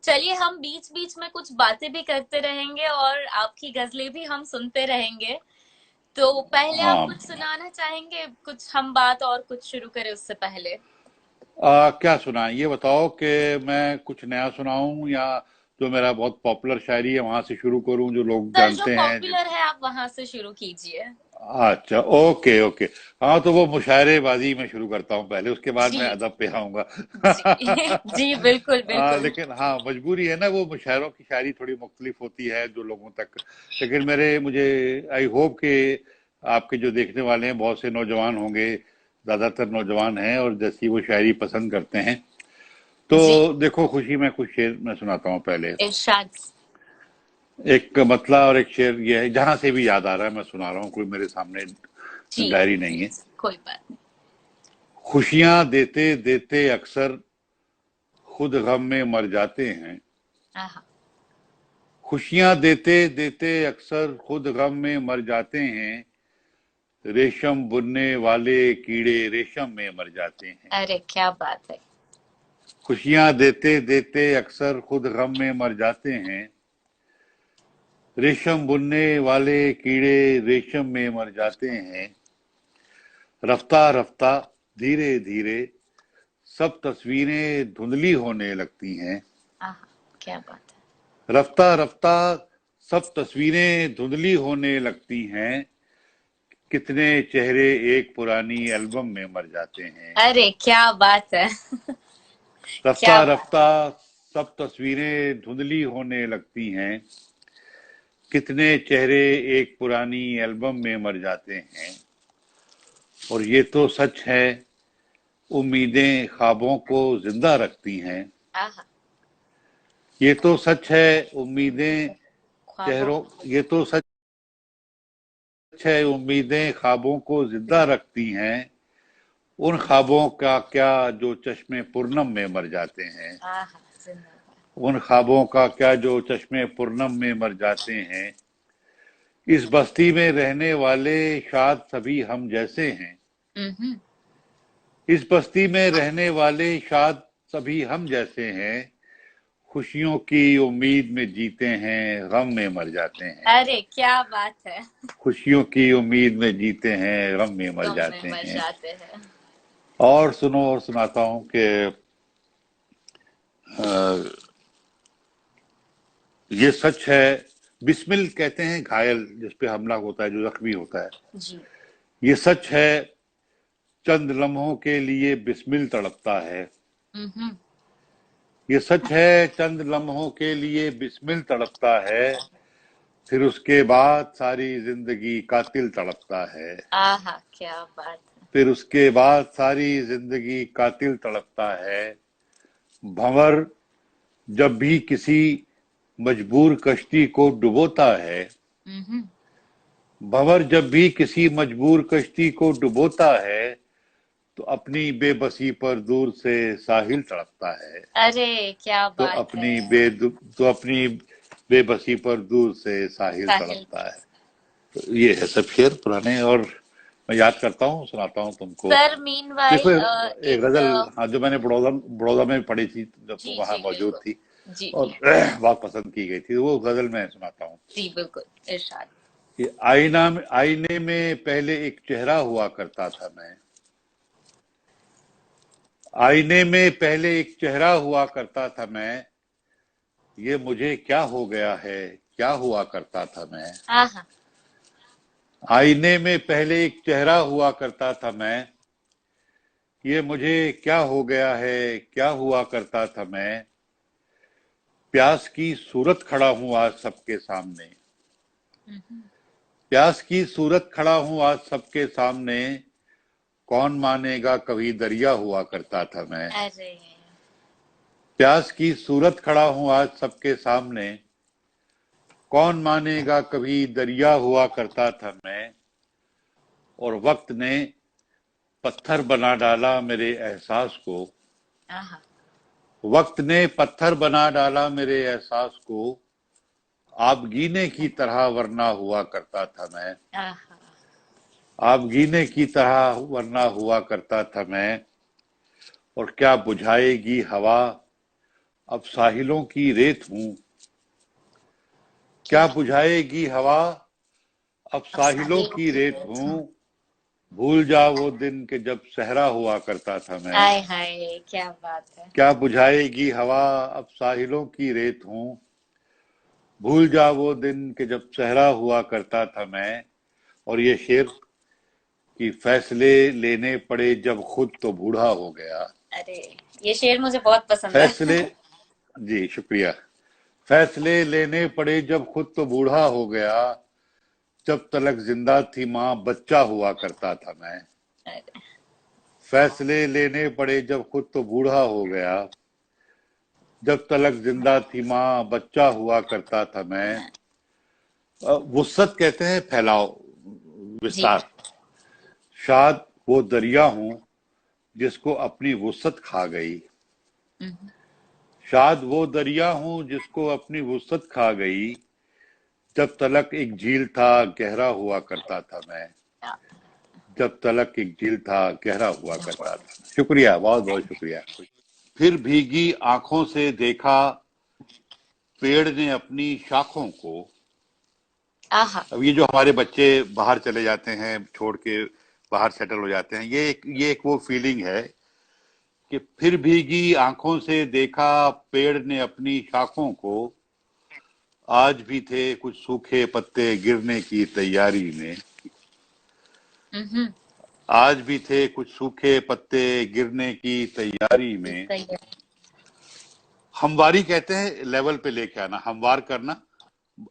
चलिए हम बीच बीच में कुछ बातें भी करते रहेंगे और आपकी गजलें भी हम सुनते रहेंगे। तो पहले आप हाँ। कुछ सुनाना चाहेंगे, कुछ हम बात और कुछ शुरू करें उससे पहले? क्या सुनाएं ये बताओ कि मैं कुछ नया सुनाऊं या जो मेरा बहुत पॉपुलर शायरी है वहां से शुरू करूं जो लोग सर जो जानते हैं पॉपुलर है आप वहां से शुरू कीजिए। अच्छा, ओके ओके। हाँ, तो वो मुशायरेबाजी में शुरू करता हूँ पहले, उसके बाद मैं जी अदब पे आऊंगा। जी जी बिल्कुल बिल्कुल। लेकिन हाँ, मजबूरी है ना, वो मुशायरों की शायरी थोड़ी मुख्तलिफ होती है जो लोगों तक। लेकिन मुझे आई होप कि आपके जो देखने वाले हैं बहुत से नौजवान होंगे, ज्यादातर नौजवान हैं और जैसी वो शायरी पसंद करते हैं। तो जी देखो खुशी, में कुछ शेर मैं सुनाता हूँ पहले। इरशाद। एक मतला और एक शेर ये है, जहां से भी याद आ रहा है मैं सुना रहा हूँ, कोई मेरे सामने जी डायरी नहीं जी है। कोई बात नहीं। खुशियां देते देते अक्सर खुद गम में मर जाते हैं। आहा। खुशियां देते देते अक्सर खुद गम में मर जाते हैं। रेशम बुनने वाले कीड़े रेशम में मर जाते हैं। अरे क्या बात है। खुशियां देते देते अक्सर खुद गम में मर जाते हैं। रेशम बुनने वाले कीड़े रेशम में मर जाते हैं। रफ्ता रफ्ता धीरे धीरे सब तस्वीरें धुंधली होने लगती हैं। आहा क्या बात है। रफ्ता रफ्ता सब तस्वीरें धुंधली होने लगती हैं। कितने चेहरे एक पुरानी एल्बम में मर जाते हैं। अरे क्या बात है। रफ्ता क्या बात रफ्ता है। सब तस्वीरें धुंधली होने लगती हैं। कितने चेहरे एक पुरानी एल्बम में मर जाते हैं। और ये तो सच है, उम्मीदें ख्वाबों को जिंदा रखती हैं। आहा। ये तो सच है, उम्मीदें ख्वाबों चेहरों को। ये तो सच है, उम्मीदें ख्वाबों को जिंदा रखती हैं। उन ख्वाबों का क्या जो चश्मे पूर्णम में मर जाते हैं। आहा जिंदाबाद। उन ख्वाबों का क्या जो चश्मे पूर्णम में मर जाते हैं। इस बस्ती में रहने वाले शायद सभी हम जैसे हैं। हम्म। इस बस्ती में रहने वाले शायद सभी हम जैसे हैं। खुशियों की उम्मीद में जीते हैं, गम में मर जाते हैं। अरे क्या बात है। खुशियों की उम्मीद में जीते हैं, गम में मर गम में जाते मर हैं। जाते हैं। और सुनो, और सुनाता हूं कि अ, ये सच है। बिस्मिल कहते हैं घायल जिस पे हमला होता है, जो जख्मी होता है। जी। ये सच है, चंद लम्हों के लिए बिस्मिल तड़पता है। हम्म। ये सच है, चंद लम्हों के लिए बिस्मिल तड़पता है। फिर उसके बाद सारी जिंदगी कातिल तड़पता है। आहा क्या बात है। फिर उसके बाद सारी जिंदगी कातिल तड़पता है। भंवर जब भी किसी मजबूर कश्ती को डुबोता है। हम्म। भंवर जब भी किसी मजबूर कश्ती को डुबोता है, तो अपनी बेबसी पर दूर से साहिल तड़पता है। अरे क्या तो बात है। अपनी बेबसी पर दूर से साहिल साहिल। तड़पता है। तो ये है सब शेर पुराने, और मैं याद करता हूँ, सुनाता हूँ तुमको। सर देखो, मीनवाइल एक एक गजल, हाँ, जो मैंने बड़ौदा बड़ौदा में पढ़ी थी जब तुम जी वहां जी मौजूद बिल्कुल। थी, जी और बहुत पसंद की गई थी, वो गजल मैं सुनाता हूँ। जी बिल्कुल इरशाद। कि आईने में पहले एक चेहरा हुआ करता था मैं। आईने में पहले एक चेहरा हुआ करता था मैं। ये मुझे क्या हो गया है, क्या हुआ करता था मैं। आहा। आईने में पहले एक चेहरा हुआ करता था मैं। ये मुझे क्या हो गया है, क्या हुआ करता था मैं। प्यास की सूरत खड़ा हूं आज सबके सामने। हम्म। प्यास की सूरत खड़ा हूं आज सबके सामने। कौन मानेगा कभी दरिया हुआ करता था मैं। अरे प्यास की सूरत खड़ा हूं आज सबके सामने। कौन मानेगा कभी दरिया हुआ करता था मैं। और वक्त ने पत्थर बना डाला मेरे एहसास को। आहा। वक्त ने पत्थर बना डाला मेरे एहसास को। आबगीने की तरह वरना हुआ करता था मैं। आहा। आबगीने की तरह वरना हुआ करता था मैं। और क्या बुझाएगी हवा अब साहिलों की रेत हूँ, क्या बुझाएगी हवा, अब अब साहिलों साहिलों की की रेत रेत हूँ, हूँ। भूल जा वो दिन के जब सहरा हुआ करता था मैं। आय हाय क्या बात है। क्या बुझाएगी हवा, अब साहिलों की रेत हूँ, भूल जा वो दिन के जब सहरा हुआ करता था मैं। और ये शेर कि फैसले लेने पड़े जब खुद तो बूढ़ा हो गया। अरे ये शेर मुझे बहुत पसंद है। फैसले, जी शुक्रिया। फैसले लेने पड़े जब खुद तो बूढ़ा हो गया, जब तलक जिंदा थी माँ बच्चा हुआ करता था मैं। अरे, फैसले लेने पड़े जब खुद तो बूढ़ा हो गया, जब तलक जिंदा थी माँ बच्चा हुआ करता था मैं। वुसअत कहते हैं फैलाव, जी। विस्तार। शायद वो दरिया हूं जिसको अपनी वुसअत खा गई। हम्म, शायद वो दरिया हूं जिसको अपनी वुसअत खा गई, जब तलक एक झील था गहरा हुआ करता था मैं। जब तलक एक झील था गहरा हुआ करता था। शुक्रिया, बहुत बहुत शुक्रिया। फिर भीगी आंखों से देखा पेड़ ने अपनी शाखों को। आहा। अब ये जो हमारे बच्चे बाहर चले जाते हैं, छोड़ के बाहर सेटल हो जाते हैं, ये एक वो फीलिंग है कि फिर भीगी आंखों से देखा पेड़ ने अपनी शाखों को, आज भी थे कुछ सूखे पत्ते गिरने की तैयारी में। हम्म। आज भी थे कुछ सूखे पत्ते गिरने की तैयारी में। सही है। हमवारी कहते हैं लेवल पे लेके आना, हमवार करना,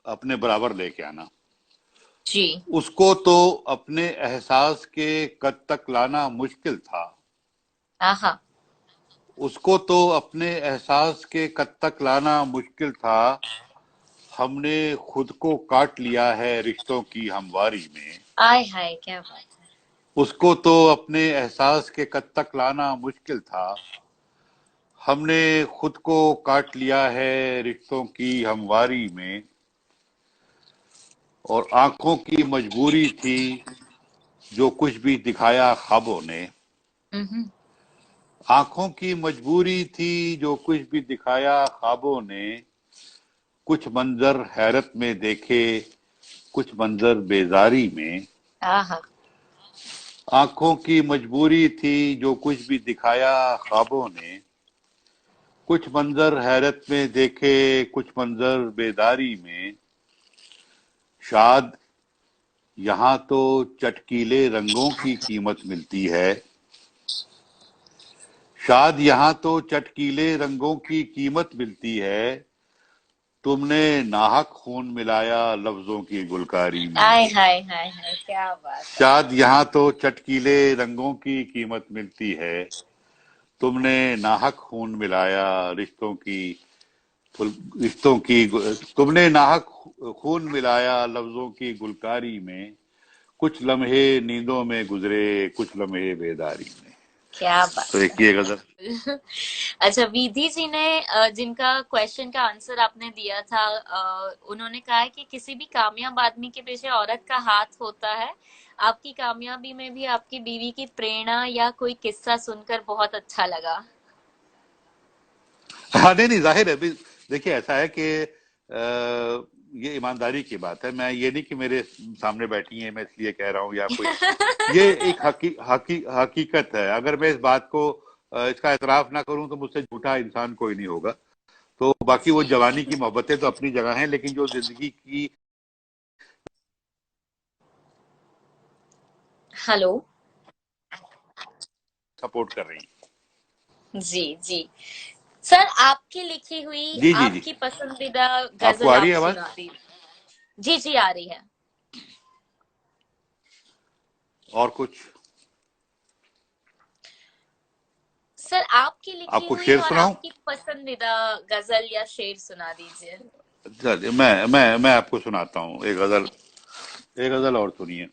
अपने बराबर लेके आना। जी। उसको तो अपने एहसास के कद तक लाना मुश्किल था। आहा। उसको तो अपने एहसास के कद तक लाना मुश्किल था। हमने खुद को काट लिया है रिश्तों की हमवारी में। आय हाय क्या बात है। उसको तो अपने एहसास के कद तक लाना मुश्किल था। हमने खुद को काट लिया है रिश्तों की हमवारी में। और आंखों की मजबूरी थी जो कुछ भी दिखाया ख्वाबों ने। हम्म। आंखों की मजबूरी थी जो कुछ भी दिखाया ख्वाबों ने। कुछ मंजर हैरत में देखे, कुछ मंजर बेजारी में। आहा। आंखों की मजबूरी थी जो कुछ भी दिखाया ख्वाबों ने। कुछ मंजर हैरत में देखे, कुछ मंजर बेदारी में। शाद यहाँ तो चटकीले रंगों की कीमत मिलती है। शाद यहाँ तो चटकीले रंगों की कीमत मिलती है। तुमने नाहक खून मिलाया लफ्जों की गुलकारी में। आय हाय हाय हाय क्या बात है। शाद यहाँ तो चटकीले रंगों की कीमत मिलती है। तुमने नाहक खून मिलाया रिश्तों की रिश्तों की तुमने नाहक खून मिलाया लफ्जों की गुलकारी में। कुछ लम्हे नींदों में गुजरे, कुछ लम्हे बेदारी में। क्या तो बात एक ये गजल। है। अच्छा विधि जी ने जिनका क्वेश्चन का आंसर आपने दिया था, उन्होंने कहा है कि किसी भी कामयाब आदमी के पीछे औरत का हाथ होता है। आपकी कामयाबी में भी आपकी बीवी की प्रेरणा या कोई किस्सा सुनकर बहुत अच्छा लगा। हाँ नहीं नहीं, जाहिर है देखिए ऐसा है कि ये ईमानदारी की बात है। मैं ये नहीं कि मेरे सामने बैठी हैं मैं इसलिए कह रहा हूँ या कोई, ये एक हकीकत है। अगर मैं इस बात को इसका एतराफ ना करूं तो मुझसे झूठा इंसान कोई नहीं होगा। तो बाकी वो जी। जवानी की मोहब्बतें तो अपनी जगह हैं, लेकिन जो जिंदगी की हेलो। सपोर्ट कर रही हैं। जी जी। सर आपकी लिखी हुई जी जी जी। आपकी पसंदीदा आपको गजल आ रही आप है आवाज? सुना दीजिए। जी जी आ रही है। और कुछ सर आपकी लिखी आपको हुई शेर और सुनाऊं? आपकी पसंदीदा गजल या शेर सुना दीजिए। चलिए मैं आपको सुनाता हूँ एक गजल। एक गजल और सुनिए।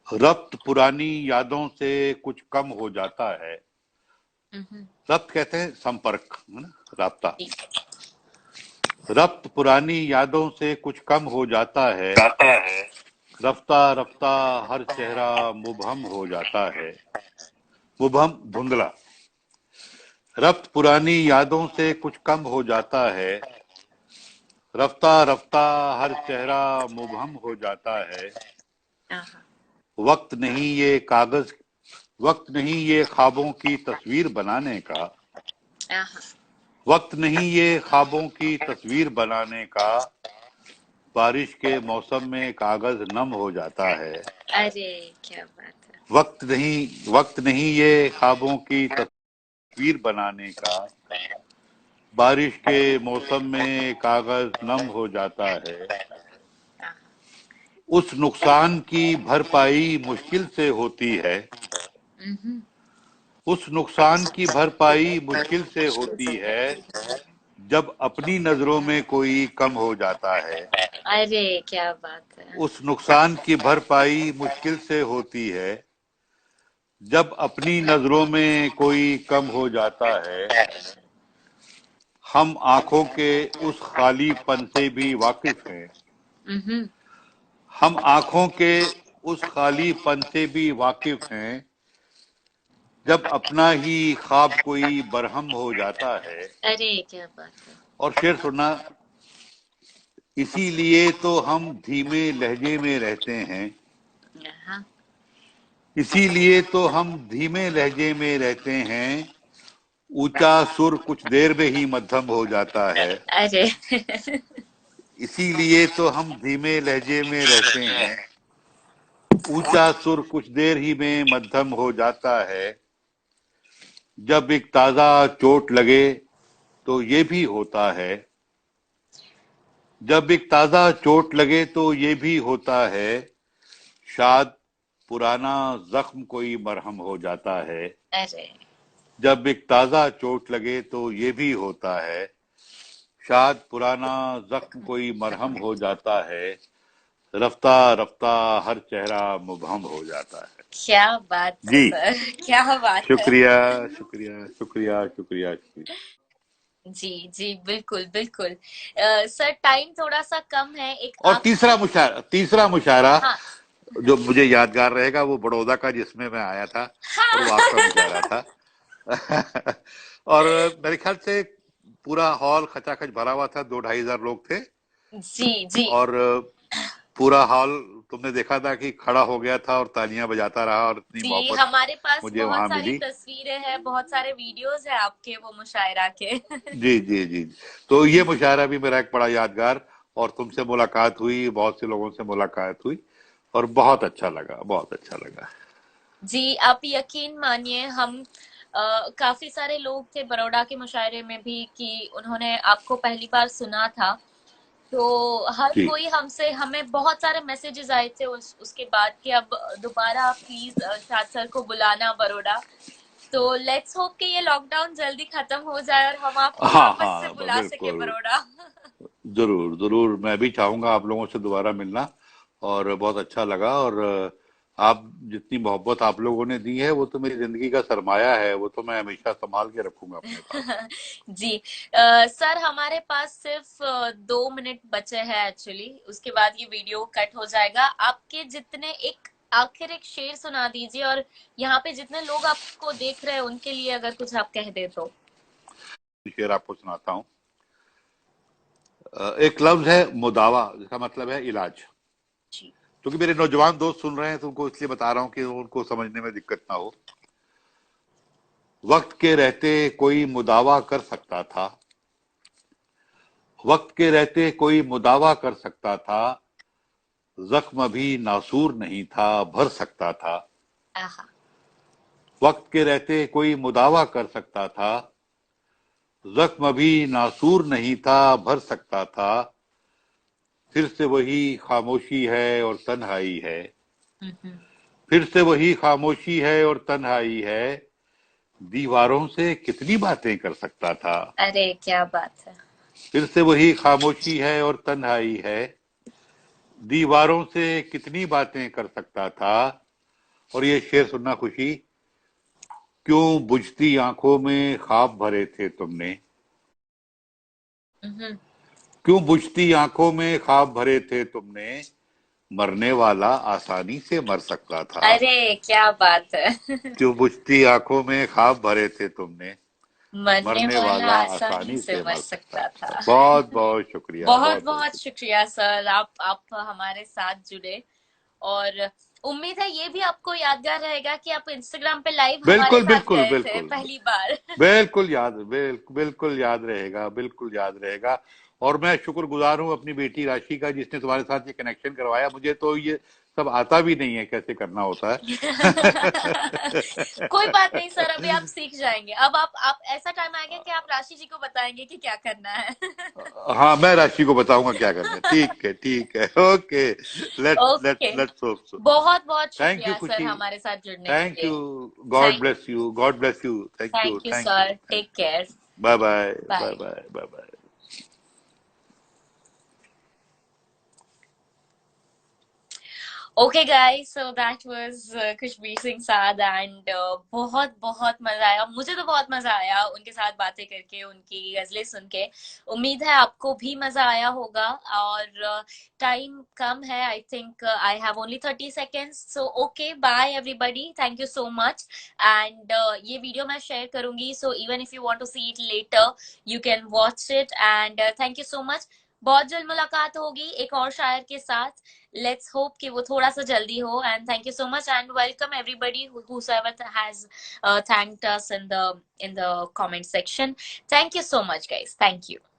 रब्त पुरानी यादों से कुछ कम हो जाता है। हम्म। रब्त कहते हैं संपर्क, है ना, राब्ता। जी। रब्त पुरानी यादों से कुछ कम हो जाता है। जाता है। रफ्ता रफ्ता हर चेहरा मुबहम हो जाता है। मुबहम धुंधला। रफ्त पुरानी यादों से कुछ कम हो जाता है, रफ्ता रफ्ता हर चेहरा मुबहम हो जाता है। आहा, वक्त नहीं ये कागज, वक्त नहीं ये ख्वाबों की तस्वीर बनाने का, आहा, वक्त नहीं ये ख्वाबों की तस्वीर बनाने का, बारिश के मौसम में कागज नम हो जाता है। अरे क्या बात है। वक्त नहीं ये ख्वाबों की तस्वीर बनाने का, बारिश के मौसम में कागज नम हो जाता है। आहा, उस नुकसान की भरपाई मुश्किल से होती है, हम्म, उस नुकसान की भरपाई मुश्किल से मुश्किल होती से है, होती है। जब अपनी नजरों में कोई कम हो जाता है। अरे क्या बात है। उस नुकसान की भरपाई मुश्किल से होती है, जब अपनी नजरों में कोई कम हो जाता है। हम आंखों के उस खालीपन से भी वाकिफ हैं, हम्म, हम आंखों के उस खालीपन से भी वाकिफ हैं, जब अपना ही ख्वाब कोई बरहम हो जाता है। अरे क्या बात है। और शेर सुनना, इसीलिए तो हम धीमे लहजे में रहते हैं, हाँ, इसीलिए तो हम धीमे लहजे में रहते हैं, ऊंचा सुर कुछ देर में ही मध्यम हो जाता है। अरे इसीलिए तो हम धीमे लहजे में रहते हैं, ऊंचा सुर कुछ देर ही में मध्यम हो जाता है। जब एक ताजा चोट लगे तो ये भी होता है, जब एक ताजा चोट लगे तो ये भी होता है, शायद पुराना जख्म कोई मरहम हो जाता है। अरे जब एक ताजा चोट लगे तो ये भी होता है, शायद पुराना जख्म कोई मरहम हो जाता है। रफ्ता रफ्ता हर चेहरा मुबहम हो जाता है। क्या बात है जी, सर, क्या बात है। शुक्रिया, शुक्रिया, शुक्रिया, शुक्रिया, शुक्रिया। जी जी बिल्कुल बिल्कुल। सर टाइम थोड़ा सा कम है, एक और आखिरी। तीसरा मुशायरा हाँ जो मुझे यादगार रहेगा वो बड़ौदा का, जिसमें मैं आया था, और वो आपका मुशायरा था। और मेरे ख्याल से पूरा हॉल खचाखच भरा हुआ था, 2-2,5 हजार लोग थे। जी जी और पूरा हॉल तुमने देखा था कि खड़ा हो गया था और तालियां बजाता रहा, और इतनी जी, मोहब्बत हमारे पास मुझे बहुत वहां सारी मिली। तस्वीरें हैं, बहुत सारे वीडियोस हैं आपके वो मुशायरा के। जी, जी, जी। तो ये मुशायरा भी मेरा एक बड़ा यादगार, और तुमसे मुलाकात हुई, बहुत से लोगों से मुलाकात हुई, और बहुत अच्छा लगा, बहुत अच्छा लगा। जी आप यकीन मानिए, हम काफी सारे लोग थे बड़ौदा के मुशायरे में भी कि उन्होंने आपको पहली बार सुना था। तो हर जी, कोई हमसे, हमें बहुत सारे मैसेजेस आए थे उसके बाद कि अब दोबारा आप प्लीज शाद सर को बुलाना बड़ौदा। तो लेट्स होप कि ये लॉकडाउन जल्दी खत्म हो जाए और हम आपको हाँ, वापस से हाँ, बुला सके बिल्कुल, बड़ौदा। जरूर, जरूर, मैं भी चाहूंगा आप लोगों से दोबारा मिलना, और बहुत अच्छा लगा। और आप जितनी मोहब्बत आप लोगों ने दी है, वो तो मेरी जिंदगी का सरमाया है, वो तो मैं हमेशा संभाल के रखूंगा अपने पास। जी सर हमारे पास सिर्फ 2 मिनट बचे हैं एक्चुअली, उसके बाद ये वीडियो कट हो जाएगा। आपके जितने एक आखिर एक शेर सुना दीजिए, और यहाँ पे जितने लोग आपको देख रहे हैं उनके लिए अगर कुछ आप कह दे तो। शेर आपको सुनाता हूँ। एक लफ्ज है मुदावा, जिसका मतलब है इलाज। जी क्योंकि मेरे नौजवान दोस्त सुन रहे हैं, तो उनको इसलिए बता रहा हूँ कि उनको समझने में दिक्कत ना हो। वक्त के रहते कोई मुदावा कर सकता था, वक्त के रहते कोई मुदावा कर सकता था, जख्म भी नासूर नहीं था, भर सकता था। आहा, वक्त के रहते कोई मुदावा कर सकता था, जख्म भी नासूर नहीं था, भर सकता था। फिर से वही खामोशी है और तन्हाई है, हम्म, फिर से वही खामोशी है और तन्हाई है, दीवारों से कितनी बातें कर सकता था। अरे क्या बात है। फिर से वही खामोशी है और तन्हाई है, दीवारों से कितनी बातें कर सकता था। और ये शेर सुनना खुशी, क्यों बुझती आंखों में ख्वाब भरे थे तुमने, हम्म, क्यों बुझती आंखों में ख्वाब भरे थे तुमने, मरने वाला आसानी से मर सकता था। अरे क्या बात है। क्यों बुझती आंखों में ख्वाब भरे थे तुमने, मरने मरने वाला वाला आसानी आसानी से से मर मर सकता सकता था। था। बहुत बहुत शुक्रिया, बहुत बहुत बहुत बहुत शुक्रिया। शुक्रिया सर, आप हमारे साथ जुड़े। और उम्मीद है ये भी आपको यादगार रहेगा कि आप इंस्टाग्राम पे लाइव हमारे बिल्कुल साथ बिल्कुल गए थे बिल्कुल। पहली बार। बिल्कुल याद रहेगा, बिल्कुल याद रहेगा। और मैं शुक्रगुजार हूँ अपनी बेटी राशि का, जिसने तुम्हारे साथ ये कनेक्शन करवाया। मुझे तो ये सब आता भी नहीं है, कैसे करना होता कोई बात नहीं सर, अभी आप है। सीख जाएंगे। अब आप ऐसा टाइम आएगा कि आप राशि जी को बताएंगे कि क्या करना है। हाँ, मैं राशि को बताऊंगा क्या करना है। ठीक है, ठीक है। Okay, okay, let's hope so. बहुत बहुत थैंक यू शुक्रिया सर खुशी। हमारे साथ जुड़ने के थैंक लिए। You. God thank bless you, god bless you. Thank you, thank you thank you, sir, thank take care. You. Bye bye, bye bye. Bye, bye bye. Okay guys, so that was Kashmir Singh Saad and बहुत बहुत मजा आया, मुझे तो बहुत मजा आया उनके साथ बातें करके, उनकी गजलें सुन के। उम्मीद है आपको भी मजा आया होगा। और टाइम कम है, I think I have only 30 seconds, so okay bye everybody, thank you so much. And ये वीडियो मैं शेयर करूंगी, so even if you want to see it later you can watch it. And thank you so much. बहुत जल्द मुलाकात होगी एक और शायर के साथ। लेट्स होप कि वो थोड़ा सा जल्दी हो। And thank you so much and welcome everybody whosoever has thanked us in the comment section. Thank you so much guys, thank you.